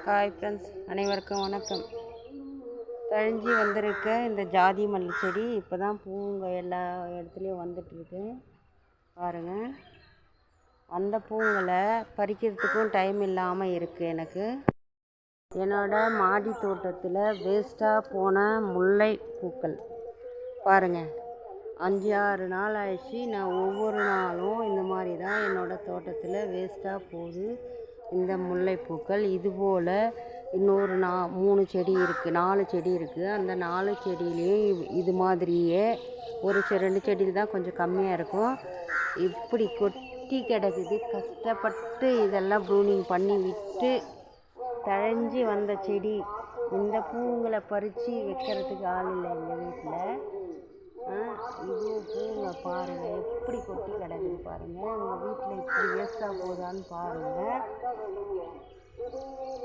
Hi friends, அனைவருக்கும் வணக்கம். தழிஞ்சி வந்திருக்க இந்த ஜாதி மல்லி செடி இப்போ தான் பூங்க எல்லா இடத்துலையும் வந்துட்டுருக்கு பாருங்கள். அந்த பூங்களை பறிக்கிறதுக்கும் டைம் இல்லாமல் இருக்குது எனக்கு. என்னோடய மாடி தோட்டத்தில் வேஸ்ட்டாக போன முல்லை பூக்கள் பாருங்கள். 5-6 நாள் ஆயிடுச்சு. நான் ஒவ்வொரு நாளும் இந்த மாதிரி தான் என்னோடய தோட்டத்தில் வேஸ்ட்டாக போகுது இந்த முல்லைப்பூக்கள். இதுபோல் இன்னொரு 3 செடி இருக்குது, 4 செடி இருக்குது. அந்த 4 செடியிலையும் இது மாதிரியே ஒரு 2 செடியில் தான் கொஞ்சம் கம்மியாக இருக்கும். இப்படி கொட்டி கிடக்குது. கஷ்டப்பட்டு இதெல்லாம் ப்ரூனிங் பண்ணி விட்டு தழைஞ்சி வந்த செடி. இந்த பூங்களை பறித்து வைக்கிறதுக்கு ஆள் இல்லை எங்கள் வீட்டில். இதுவும் பூங்க பாருங்கள் எப்படி கொட்டி கிடக்குது பாருங்கள். எங்கள் வீட்டில் இப்படி வேஸ்ட்டாக போதான்னு பாருங்கள்.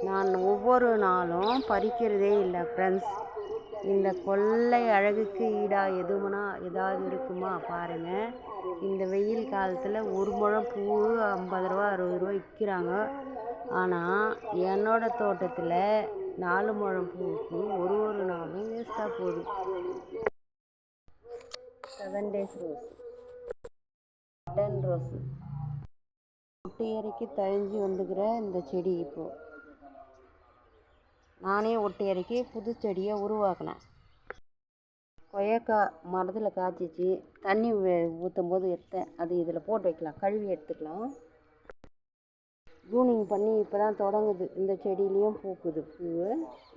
நான் ஒவ்வொரு நாளும் பறிக்கிறதே இல்லை ஃப்ரெண்ட்ஸ். இந்த கொள்ளை அழகுக்கு ஈடாக ஏதாவது இருக்குமா பாருங்கள். இந்த வெயில் காலத்தில் ஒரு முழம் பூ 50 ரூபா 60 ரூபா விற்கிறாங்க. ஆனால் என்னோடய தோட்டத்தில் 4 முழம் பூவுக்கு ஒரு நாளும் வேஸ்ட்டாக போகுது. 7 days ரோஸ், 10 ரோஸு ஒட்டு இறக்கி தழிஞ்சி வந்துக்கிற இந்த செடி. இப்போது நானே ஒட்டு இறக்கி புது செடியை உருவாக்கினேன். கொய்யாக்காய் மரத்தில் காய்ச்சிச்சு. தண்ணி ஊற்றும் போது எடுத்தேன். அது இதில் போட்டு வைக்கலாம், கழுவி எடுத்துக்கலாம். ப்ரூனிங் பண்ணி இப்போ தான் தொடங்குது. இந்த செடியிலையும் பூக்குது பூ.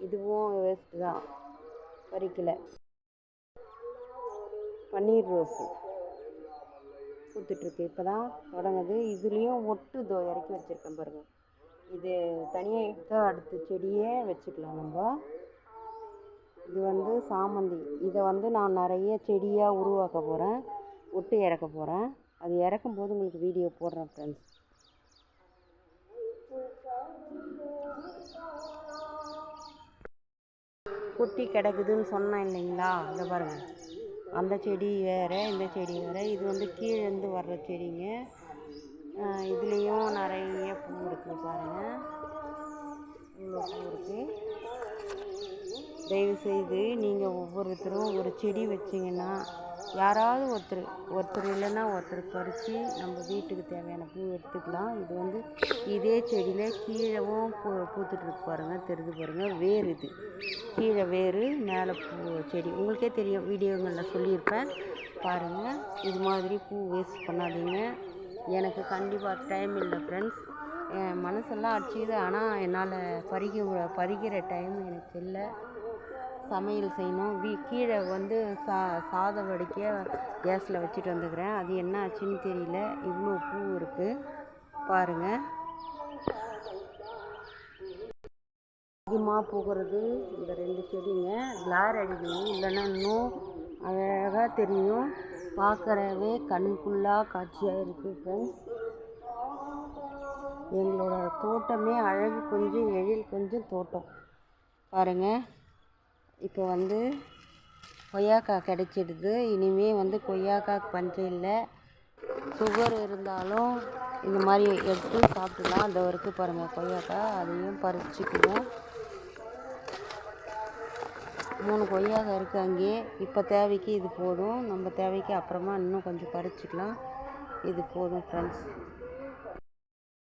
இதுவும் வேஸ்ட்டு தான், பறிக்கலை. பன்னீர் ரோஸு பூத்துட்ருக்கு, இப்போ தான் தொடங்குது. இதுலேயும் ஒட்டு இறக்கி வச்சுருக்கேன் பாருங்கள். இது தனியாக எடுத்து அடுத்த செடியே வச்சுக்கலாம் நம்ம. இது சாமந்தி. இதை நான் நிறைய செடியாக உருவாக்க போகிறேன், ஒட்டு இறக்க போகிறேன். அது இறக்கும்போது உங்களுக்கு வீடியோ போடுறேன் ஃப்ரெண்ட்ஸ். கொட்டி கிடக்குதுன்னு சொன்னேன் இல்லைங்களா, இதை பாருங்கள். அந்த செடி வேறு, இந்த செடி வேறு. இது கீழேருந்து வர்ற செடிங்க. இதுலேயும் நிறைய பூ இருக்குது பாருங்கள். இவ்வளோ பூ இருக்குது. தயவுசெய்து நீங்கள் ஒவ்வொருத்தரும் ஒரு செடி வச்சிங்கன்னா யாராவது ஒருத்தர் இல்லைன்னா ஒருத்தர் பறித்து நம்ம வீட்டுக்கு தேவையான பூ எடுத்துக்கலாம். இது இதே செடியில் கீழவும் பூத்துட்ருக்கு பாருங்கள், தெரிஞ்சு பாருங்கள். வேர் இது கீழே வேர், மேலே பூ செடி. உங்களுக்கே தெரியும், வீடியோங்களில் சொல்லியிருப்பேன் பாருங்கள். இது மாதிரி பூ வேஸ்ட் பண்ணாதீங்க. எனக்கு கண்டிப்பாக டைம் இல்லை ஃப்ரெண்ட்ஸ். என் மனசெல்லாம் அடிச்சுது. ஆனால் என்னால் பறிக்கிற டைம் எனக்கு இல்லை. சமையல் செய்யணும். கீழே சாதம் வடிக்க கேஸில் வச்சுட்டு வந்துக்கிறேன். அது என்ன ஆச்சுன்னு தெரியல. இவ்வளோ பூ இருக்குது பாருங்கள். அதிகமாக பூக்கிறது இந்த 2 செடிங்க. கிளார் அடிக்கணும், இல்லைன்னா இன்னும் அழகாக தெரியும். பார்க்குறவே கண்குள்ளாக காட்சியாக இருக்குது ஃப்ரெண்ட்ஸ். எங்களோட தோட்டமே அழகு கொஞ்சம், எழில் கொஞ்சம் தோட்டம் பாருங்கள். இப்போ கொய்யாக்காய் கிடைச்சிடுது. இனிமேல் கொய்யாக்காய் பஞ்சம் இல்லை. சுகர் இருந்தாலும் இந்த மாதிரி எடுத்து சாப்பிடலாம். அந்த வரைக்கும் பாருங்கள் கொய்யாக்காய், அதையும் பறிச்சுக்குவோம். 3 கொய்யாக்காய் இருக்குது அங்கேயே. இப்போ தேவைக்கு இது போதும். நம்ம தேவைக்கு அப்புறமா இன்னும் கொஞ்சம் பறிச்சுக்கலாம். இது போதும் ஃப்ரெண்ட்ஸ்.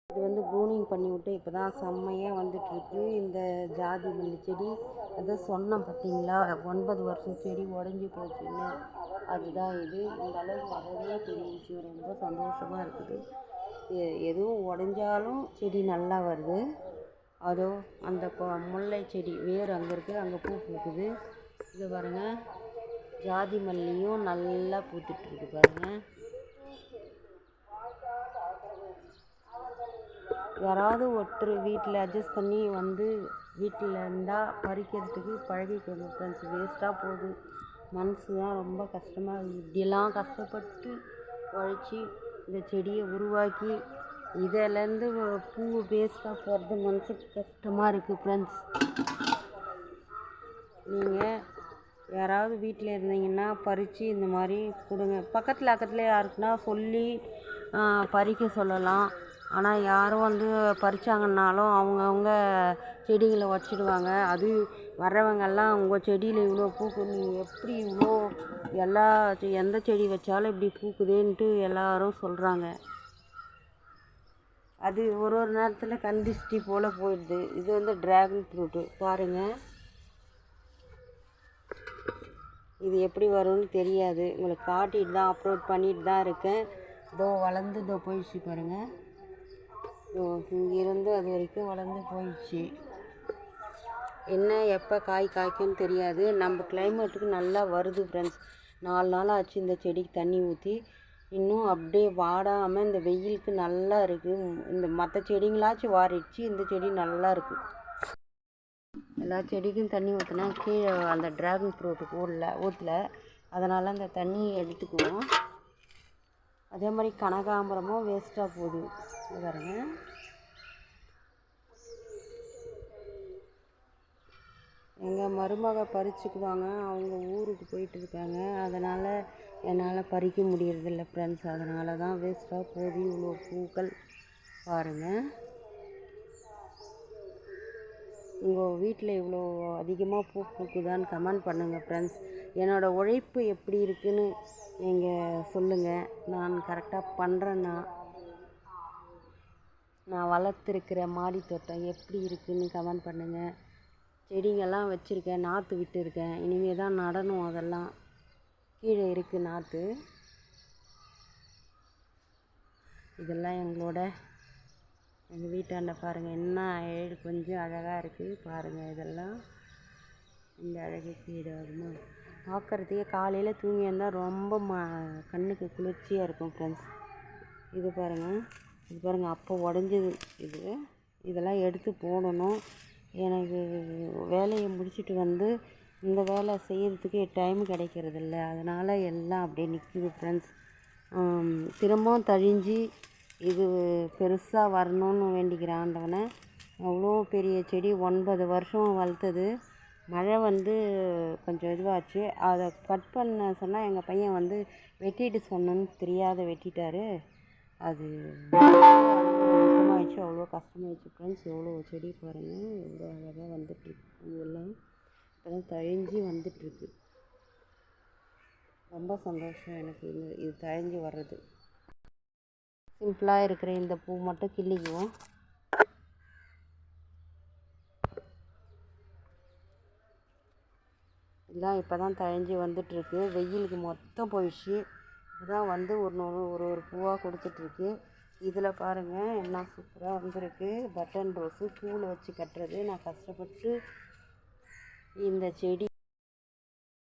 இது ப்ரூனிங் பண்ணி விட்டு இப்போ தான் செம்மையாக வந்துட்டுருக்கு இந்த ஜாதி மல்லி செடி. அதை சொன்னேன் பார்த்தீங்களா, 9 வருஷம் செடி உடஞ்சி போச்சுன்னு. அதுதான் இது. இந்த அளவுக்கு வரதே பெரிய விஷயம். ரொம்ப சந்தோஷமாக இருக்குது. எதுவும் உடஞ்சாலும் செடி நல்லா வருது. அதோ அந்த முல்லை செடி வேர் அங்கே இருக்குது, அங்கே பூ பூக்குது. இது பாருங்கள், ஜாதி மல்லியும் நல்லா பூத்துட்ருக்கு பாருங்கள். யாராவது ஒருத்தர் வீட்டில் அட்ஜஸ்ட் பண்ணி வீட்டில் இருந்தால் பறிக்கிறதுக்கு பழகிக்கணும் ஃப்ரெண்ட்ஸ். வேஸ்ட்டாக போகுது. மனசு தான் ரொம்ப கஷ்டமாக இருக்குது. இப்படியெல்லாம் கஷ்டப்பட்டு உழைச்சி இந்த செடியை உருவாக்கி இதிலேருந்து பூ வேஸ்ட்டாக போகிறது மனசுக்கு கஷ்டமாக இருக்குது ஃப்ரெண்ட்ஸ். நீங்கள் யாராவது வீட்டில் இருந்தீங்கன்னா பறித்து இந்த மாதிரி கொடுங்க. பக்கத்தில் யாருக்குன்னா சொல்லி பறிக்க சொல்லலாம். ஆனால் யாரும் வந்து பறிச்சாங்கன்னாலும் அவங்கவுங்க செடிகளை உடச்சிடுவாங்க. அது வர்றவங்கெல்லாம் உங்கள் செடியில் இவ்வளோ பூக்குது, நீங்கள் எப்படி இவ்வளோ எல்லா எந்த செடி வச்சாலும் இப்படி பூக்குதேன்ட்டு எல்லாரும் சொல்கிறாங்க. அது ஒரு ஒரு நேரத்தில் கந்திஷ்டி போல் போயிடுது. இது வந்து ட்ராகன் ஃப்ரூட்டு பாருங்கள். இது எப்படி வரும்னு தெரியாது, உங்களுக்கு காட்டிட்டு தான் அப்லோட் பண்ணிட்டு தான் இருக்கேன். இதோ வளர்ந்து இதோ போயிடுச்சு பாருங்கள். இங்கேருந்து அது வரைக்கும் வளர்ந்து போயிடுச்சு. என்ன எப்போ காய் காய்க்கும்னு தெரியாது. நம்ம கிளைமேட்டுக்கு நல்லா வருது ஃப்ரெண்ட்ஸ். 4 நாள் ஆச்சு இந்த செடிக்கு தண்ணி ஊற்றி. இன்னும் அப்படியே வாடாமல் இந்த வெயிலுக்கு நல்லா இருக்குது. இந்த மற்ற செடிங்களாச்சும் வாரிடுச்சு, இந்த செடி நல்லா இருக்குது. எல்லா செடிக்கும் தண்ணி ஊற்றினா கீழே அந்த ட்ராகன் ஃப்ரூட்டுக்கு ஊற்றல, அதனால் அந்த தண்ணியை எடுத்துக்குவோம். அதே மாதிரி கனகாம்பரமும் வேஸ்ட்டாக போகுது பாருங்க. எங்கள் மருமக பறிச்சுக்குவாங்க, அவங்க ஊருக்கு போயிட்டு இருக்காங்க. அதனால் என்னால் பறிக்க முடியறதில்ல ஃப்ரெண்ட்ஸ். அதனால தான் வேஸ்ட்டாக போகுது இவ்வளோ பூக்கள் பாருங்கள். உங்கள் வீட்டில் இவ்வளோ அதிகமாக பூ பூக்குதான்னு கமெண்ட் பண்ணுங்கள் ஃப்ரெண்ட்ஸ். என்னோடய உழைப்பு எப்படி இருக்குதுன்னு நீங்கள் சொல்லுங்கள். நான் கரெக்டாக பண்ணுறேன்னா, நான் வளர்த்துருக்கிற மாடி தோட்டம் எப்படி இருக்குதுன்னு கமெண்ட் பண்ணுங்கள். செடிங்கெல்லாம் வச்சுருக்கேன், நாற்று விட்டுருக்கேன். இனிமேல் தான் நடணும். அதெல்லாம் கீழே இருக்குது நாற்று. இதெல்லாம் எங்கள் வீட்டாண்ட பாருங்கள் என்ன கொஞ்சம் அழகாக இருக்குது பாருங்கள். இதெல்லாம் இந்த அழகு கீழே வருமா பார்க்குறதுக்கே காலையில் தூங்கி இருந்தால் ரொம்ப கண்ணுக்கு குளிர்ச்சியாக இருக்கும் ஃப்ரெண்ட்ஸ். இது பாருங்கள் அப்போ உடஞ்சது. இதெல்லாம் எடுத்து போடணும். எனக்கு வேலையை முடிச்சுட்டு வந்து இந்த வேலை செய்கிறதுக்கு டைம் கிடைக்கிறதில்ல. அதனால் எல்லாம் அப்படியே நிற்கிது ஃப்ரெண்ட்ஸ். திரும்பவும் தழிஞ்சு இது பெருசாக வரணும்னு வேண்டிக்கிறேன் ஆண்டவனை. அவ்வளோ பெரிய செடி 9 வருஷம் வளர்த்தது. மழை வந்து கொஞ்சம் இதுவாச்சு, அதை கட் பண்ண சொன்னால் எங்கள் பையன் வந்து வெட்டிட்டு சொன்னோன்னு தெரியாத வெட்டிட்டார். அது கஷ்டமாயிடுச்சு, அவ்வளோ கஷ்டமாயிடுச்சு ஃப்ரெண்ட்ஸ். எவ்வளோ செடி பாருங்கள், எவ்வளோ அழகாக வந்துட்டுருக்கு. பூவெல்லாம் இப்போதான் தழிஞ்சு வந்துட்டுருக்கு. ரொம்ப சந்தோஷம் எனக்கு இது தழிஞ்சு வர்றது. சிம்பிளாக இருக்கிற இந்த பூ மட்டும் கிள்ளிக்குவோம். இதெல்லாம் இப்போ தான் தழிஞ்சு வந்துட்டுருக்கு. வெயிலுக்கு மொத்தம் போயிடுச்சு. இப்போ தான் வந்து ஒரு பூவாக கொடுத்துட்ருக்கு. இதில் பாருங்கள் என்ன சூப்பராக வந்திருக்கு. பட்டன் ரோஸு பூவில் வச்சு கட்டுறது. நான் கஷ்டப்பட்டு இந்த செடி